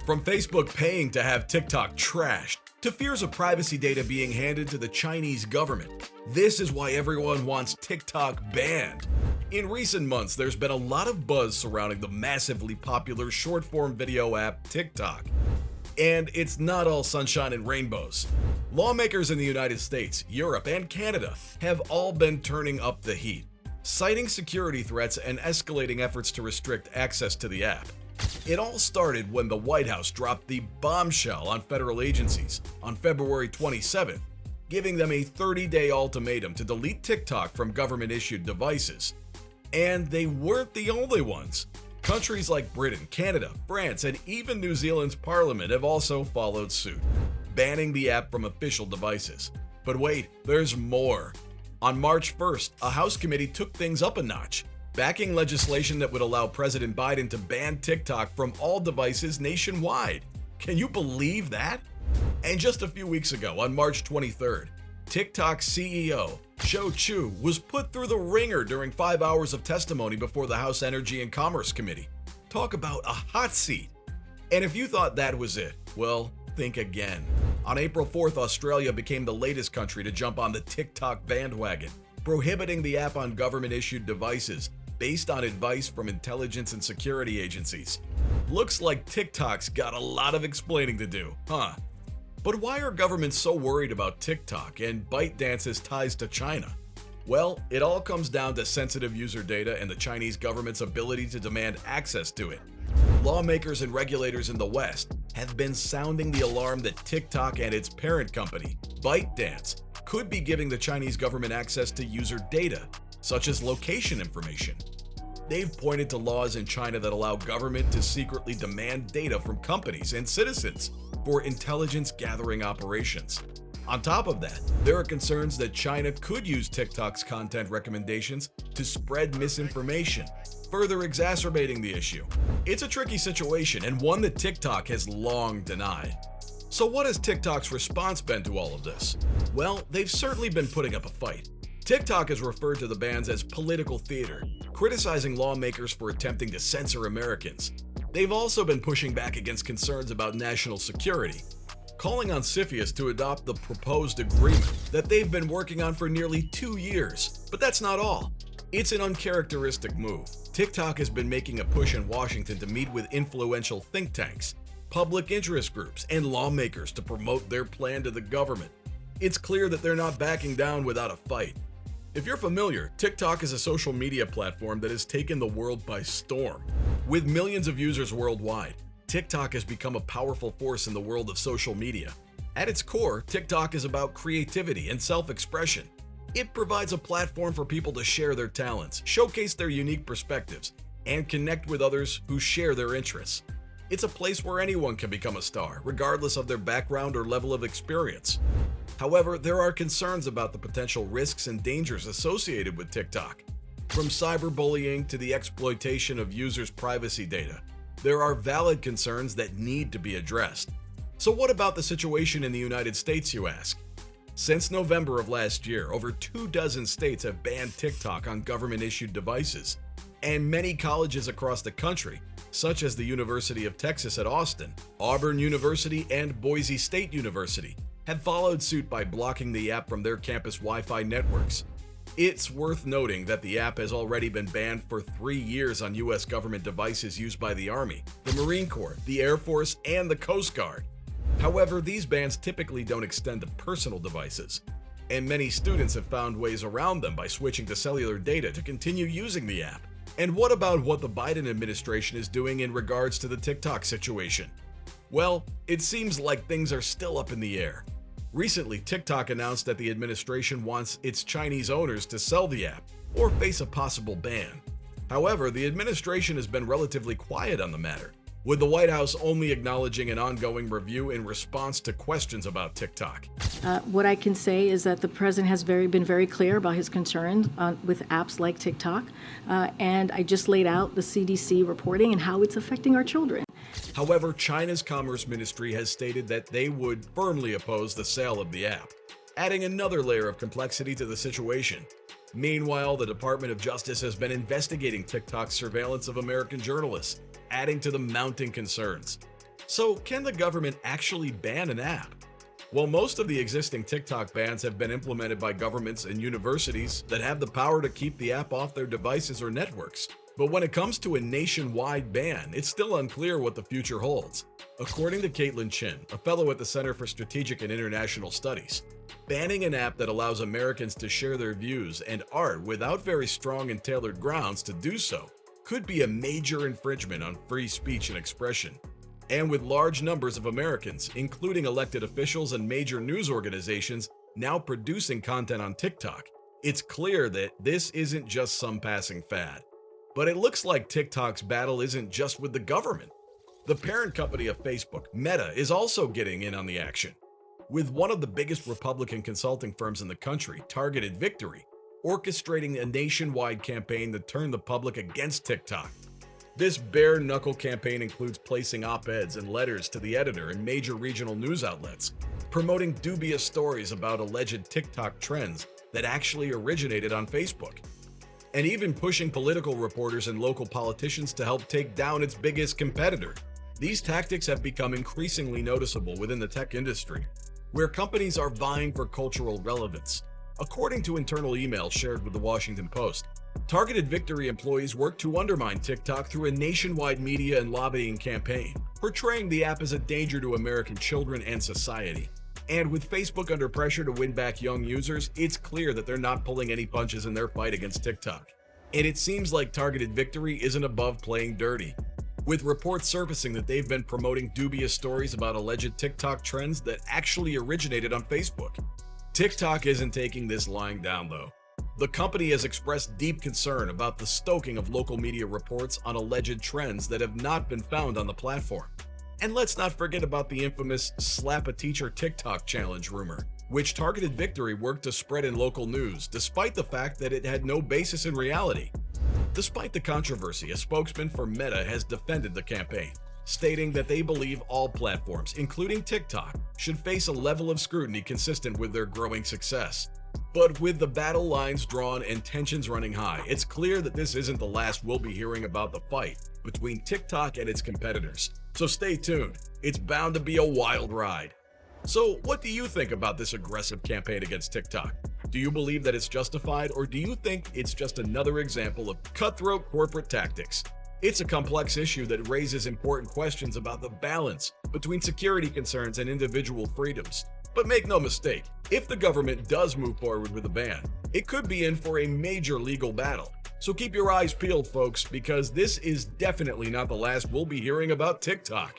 From Facebook paying to have TikTok trashed, to fears of privacy data being handed to the Chinese government, this is why everyone wants TikTok banned. In recent months, there's been a lot of buzz surrounding the massively popular short-form video app TikTok. And it's not all sunshine and rainbows. Lawmakers in the United States, Europe, and Canada have all been turning up the heat, citing security threats and escalating efforts to restrict access to the app. It all started when the White House dropped the bombshell on federal agencies on February 27th, giving them a 30-day ultimatum to delete TikTok from government-issued devices. And they weren't the only ones. Countries like Britain, Canada, France, and even New Zealand's parliament have also followed suit, banning the app from official devices. But wait, there's more. On March 1st, a House committee took things up a notch, backing legislation that would allow President Biden to ban TikTok from all devices nationwide. Can you believe that? And just a few weeks ago, on March 23rd, TikTok CEO Shou Chew was put through the ringer during 5 hours of testimony before the House Energy and Commerce Committee. Talk about a hot seat. And if you thought that was it, well, think again. On April 4th, Australia became the latest country to jump on the TikTok bandwagon, prohibiting the app on government-issued devices based on advice from intelligence and security agencies. Looks like TikTok's got a lot of explaining to do, huh? But why are governments so worried about TikTok and ByteDance's ties to China? Well, it all comes down to sensitive user data and the Chinese government's ability to demand access to it. Lawmakers and regulators in the West have been sounding the alarm that TikTok and its parent company, ByteDance, could be giving the Chinese government access to user data, such as location information. They've pointed to laws in China that allow government to secretly demand data from companies and citizens for intelligence gathering operations. On top of that, there are concerns that China could use TikTok's content recommendations to spread misinformation, further exacerbating the issue. It's a tricky situation and one that TikTok has long denied. So what has TikTok's response been to all of this? Well, they've certainly been putting up a fight. TikTok has referred to the bans as political theater, criticizing lawmakers for attempting to censor Americans. They've also been pushing back against concerns about national security, calling on CFIUS to adopt the proposed agreement that they've been working on for nearly 2 years. But that's not all. It's an uncharacteristic move. TikTok has been making a push in Washington to meet with influential think tanks, public interest groups, and lawmakers to promote their plan to the government. It's clear that they're not backing down without a fight. If you're familiar, TikTok is a social media platform that has taken the world by storm. With millions of users worldwide, TikTok has become a powerful force in the world of social media. At its core, TikTok is about creativity and self-expression. It provides a platform for people to share their talents, showcase their unique perspectives, and connect with others who share their interests. It's a place where anyone can become a star, regardless of their background or level of experience. However, there are concerns about the potential risks and dangers associated with TikTok. From cyberbullying to the exploitation of users' privacy data, there are valid concerns that need to be addressed. So what about the situation in the United States, you ask? Since November of last year, over 24 states have banned TikTok on government-issued devices, and many colleges across the country, such as the University of Texas at Austin, Auburn University, and Boise State University, have followed suit by blocking the app from their campus Wi-Fi networks. It's worth noting that the app has already been banned for 3 years on U.S. government devices used by the Army, the Marine Corps, the Air Force, and the Coast Guard. However, these bans typically don't extend to personal devices, and many students have found ways around them by switching to cellular data to continue using the app. And what about what the Biden administration is doing in regards to the TikTok situation? Well, it seems like things are still up in the air. Recently, TikTok announced that the administration wants its Chinese owners to sell the app or face a possible ban. However, the administration has been relatively quiet on the matter, with the White House only acknowledging an ongoing review in response to questions about TikTok. What I can say is that the president has been very clear about his concerns with apps like TikTok, and I just laid out the CDC reporting and how it's affecting our children. However, China's Commerce Ministry has stated that they would firmly oppose the sale of the app, adding another layer of complexity to the situation. Meanwhile, the Department of Justice has been investigating TikTok's surveillance of American journalists, adding to the mounting concerns. So, can the government actually ban an app? Well, most of the existing TikTok bans have been implemented by governments and universities that have the power to keep the app off their devices or networks. But when it comes to a nationwide ban, it's still unclear what the future holds. According to Caitlin Chin, a fellow at the Center for Strategic and International Studies, banning an app that allows Americans to share their views and art without very strong and tailored grounds to do so could be a major infringement on free speech and expression. And with large numbers of Americans, including elected officials and major news organizations, now producing content on TikTok, it's clear that this isn't just some passing fad. But it looks like TikTok's battle isn't just with the government. The parent company of Facebook, Meta, is also getting in on the action, with one of the biggest Republican consulting firms in the country, Targeted Victory, orchestrating a nationwide campaign to turn the public against TikTok. This bare-knuckle campaign includes placing op-eds and letters to the editor in major regional news outlets, promoting dubious stories about alleged TikTok trends that actually originated on Facebook, and even pushing political reporters and local politicians to help take down its biggest competitor. These tactics have become increasingly noticeable within the tech industry, where companies are vying for cultural relevance. According to internal emails shared with the Washington Post, Targeted Victory employees work to undermine TikTok through a nationwide media and lobbying campaign, portraying the app as a danger to American children and society. And with Facebook under pressure to win back young users, it's clear that they're not pulling any punches in their fight against TikTok. And it seems like Targeted Victory isn't above playing dirty, with reports surfacing that they've been promoting dubious stories about alleged TikTok trends that actually originated on Facebook. TikTok isn't taking this lying down, though. The company has expressed deep concern about the stoking of local media reports on alleged trends that have not been found on the platform. And let's not forget about the infamous Slap a Teacher TikTok challenge rumor, which Targeted Victory worked to spread in local news, despite the fact that it had no basis in reality. Despite the controversy, a spokesman for Meta has defended the campaign, stating that they believe all platforms, including TikTok, should face a level of scrutiny consistent with their growing success. But with the battle lines drawn and tensions running high, it's clear that this isn't the last we'll be hearing about the fight between TikTok and its competitors. So stay tuned, it's bound to be a wild ride. So what do you think about this aggressive campaign against TikTok? Do you believe that it's justified, or do you think it's just another example of cutthroat corporate tactics? It's a complex issue that raises important questions about the balance between security concerns and individual freedoms. But make no mistake, if the government does move forward with a ban, it could be in for a major legal battle. So keep your eyes peeled, folks, because this is definitely not the last we'll be hearing about TikTok.